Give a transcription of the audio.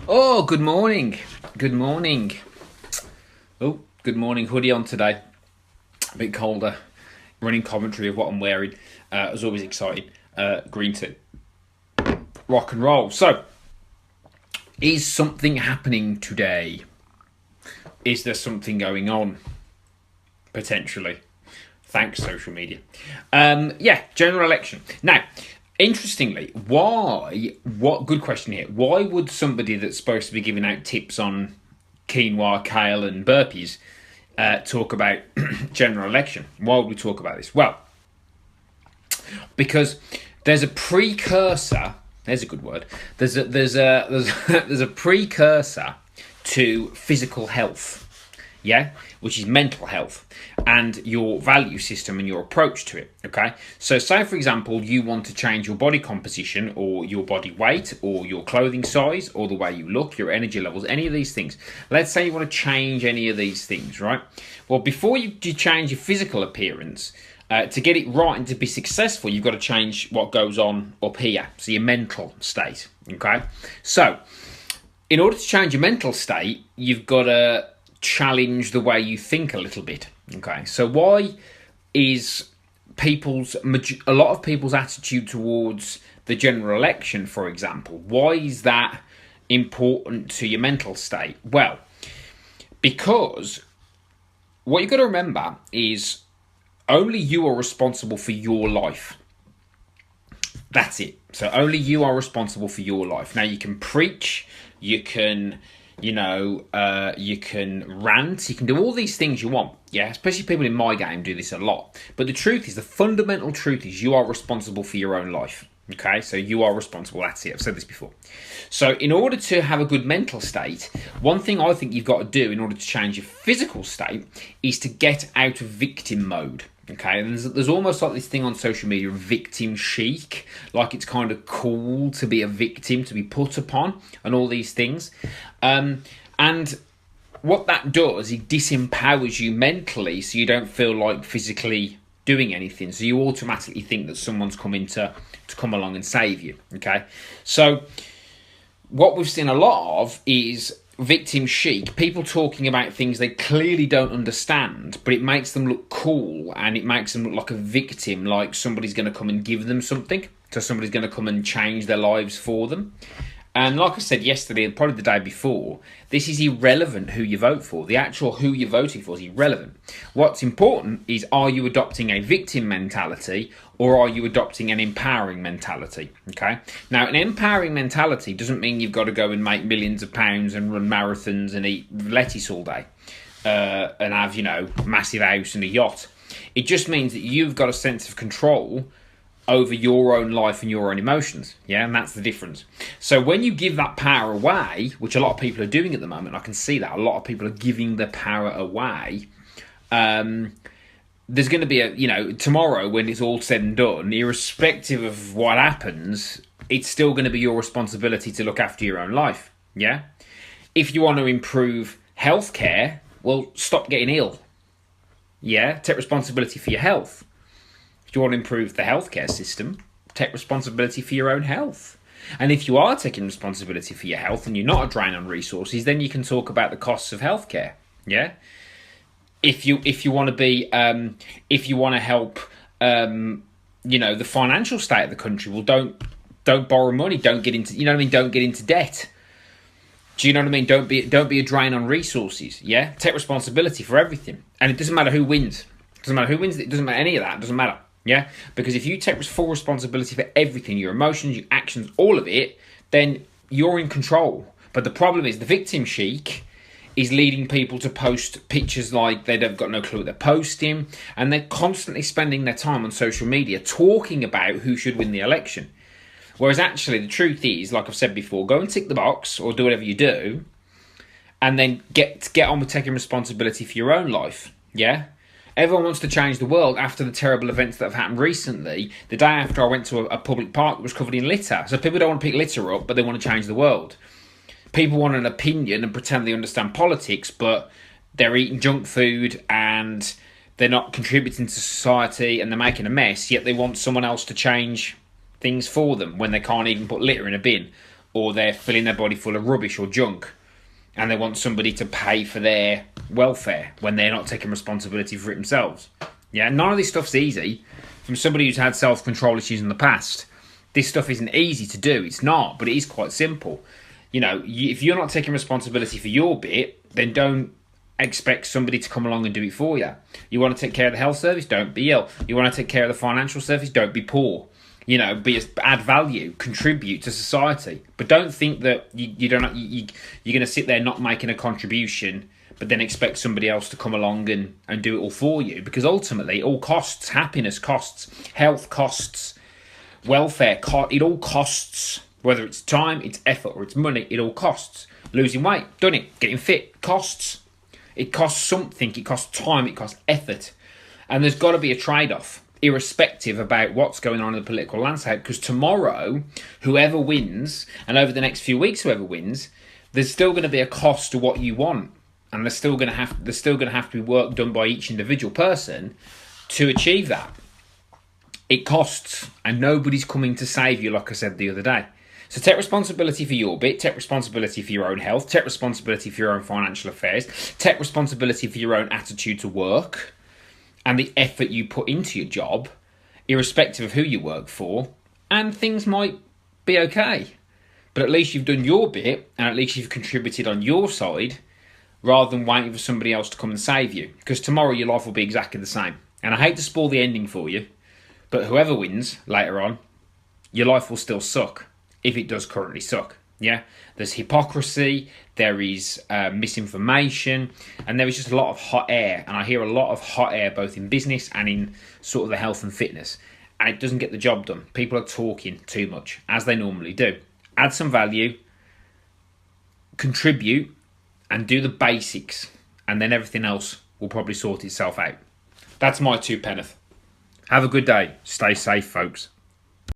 Oh, good morning. Good morning. Oh, good morning. Hoodie on today. A bit colder. Running commentary of what I'm wearing. As always, exciting. Green tea. Rock and roll. So, is something happening today? Is there something going on? Potentially. Thanks, social media. General election. Now, interestingly, good question here. Why would somebody that's supposed to be giving out tips on quinoa, kale, and burpees talk about general election? Why would we talk about this? Well, because there's a precursor. There's a good word. There's a precursor to physical health. Yeah, which is mental health and your value system and your approach to it. Okay, so say for example you want to change your body composition or your body weight or your clothing size or the way you look, your energy levels, any of these things. Let's say you want to change any of these things, right? Well, before you change your physical appearance, to get it right and to be successful, you've got to change what goes on up here, so your mental state. Okay, so in order to change your mental state, you've got to challenge the way you think a little bit. Okay, so why is a lot of people's attitude towards the general election, for example, why is that important to your mental state? Well, because what you've got to remember is only you are responsible for your life. That's it. So only you are responsible for your life. Now, you can preach, you can you can rant, you can do all these things you want. Yeah, especially people in my game do this a lot. But the fundamental truth is you are responsible for your own life. Okay, so you are responsible. That's it. I've said this before. So in order to have a good mental state, one thing I think you've got to do in order to change your physical state is to get out of victim mode. Okay, and there's almost like this thing on social media, victim chic, like it's kind of cool to be a victim, to be put upon, and all these things. And what that does, it disempowers you mentally, so you don't feel like physically doing anything. So you automatically think that someone's coming to come along and save you. Okay, so what we've seen a lot of is victim chic, people talking about things they clearly don't understand, but it makes them look cool and it makes them look like a victim, like somebody's going to come and give them something, so somebody's going to come and change their lives for them. And like I said yesterday, and probably the day before, this is irrelevant who you vote for. The actual who you're voting for is irrelevant. What's important is, are you adopting a victim mentality or are you adopting an empowering mentality? Okay. Now, an empowering mentality doesn't mean you've got to go and make millions of pounds and run marathons and eat lettuce all day and have, massive house and a yacht. It just means that you've got a sense of control over your own life and your own emotions. Yeah, and that's the difference. So when you give that power away, which a lot of people are doing at the moment, I can see that a lot of people are giving the power away. There's going to be tomorrow when it's all said and done, irrespective of what happens, it's still going to be your responsibility to look after your own life. Yeah. If you want to improve healthcare, well, stop getting ill. Yeah. Take responsibility for your health. If you want to improve the healthcare system, take responsibility for your own health. And if you are taking responsibility for your health and you're not a drain on resources, then you can talk about the costs of healthcare. Yeah. If you want to be, if you want to help, the financial state of the country, well, don't borrow money. Don't get into, Don't get into debt. Do you know what I mean? Don't be a drain on resources. Yeah. Take responsibility for everything, and it doesn't matter who wins. It doesn't matter who wins. It doesn't matter any of that. It doesn't matter. Yeah, because if you take full responsibility for everything, your emotions, your actions, all of it, then you're in control. But the problem is the victim chic is leading people to post pictures like they've got no clue what they're posting, and they're constantly spending their time on social media talking about who should win the election. Whereas actually the truth is, like I've said before, go and tick the box or do whatever you do, and then get on with taking responsibility for your own life. Yeah. Everyone wants to change the world after the terrible events that have happened recently. The day after I went to a public park that was covered in litter. So people don't want to pick litter up, but they want to change the world. People want an opinion and pretend they understand politics, but they're eating junk food and they're not contributing to society and they're making a mess, yet they want someone else to change things for them when they can't even put litter in a bin or they're filling their body full of rubbish or junk, and they want somebody to pay for their welfare when they're not taking responsibility for it themselves. Yeah, none of this stuff's easy. From somebody who's had self-control issues in the past, this stuff isn't easy to do. It's not, but it is quite simple. You know, if you're not taking responsibility for your bit, then don't expect somebody to come along and do it for you. You want to take care of the health service? Don't be ill. You want to take care of the financial service? Don't be poor. You know, add value, contribute to society. But don't think that you're going to sit there not making a contribution, but then expect somebody else to come along and do it all for you. Because ultimately, it all costs. Happiness costs. Health costs. Welfare costs. It all costs. Whether it's time, it's effort, or it's money, it all costs. Losing weight, done it. Getting fit, costs. It costs something. It costs time. It costs effort. And there's got to be a trade-off, irrespective about what's going on in the political landscape, because tomorrow, whoever wins, and over the next few weeks, whoever wins, there's still going to be a cost to what you want, and there's still going to have to be work done by each individual person to achieve that. It costs, and nobody's coming to save you, like I said the other day. So take responsibility for your bit, take responsibility for your own health, take responsibility for your own financial affairs, take responsibility for your own attitude to work and the effort you put into your job, irrespective of who you work for, and things might be okay. But at least you've done your bit, and at least you've contributed on your side, rather than waiting for somebody else to come and save you. Because tomorrow your life will be exactly the same. And I hate to spoil the ending for you, but whoever wins later on, your life will still suck. If it does currently suck, yeah? There's hypocrisy, there is misinformation, and there is just a lot of hot air. And I hear a lot of hot air both in business and in sort of the health and fitness. And it doesn't get the job done. People are talking too much, as they normally do. Add some value, contribute, and do the basics. And then everything else will probably sort itself out. That's my 2 penneth. Have a good day. Stay safe, folks.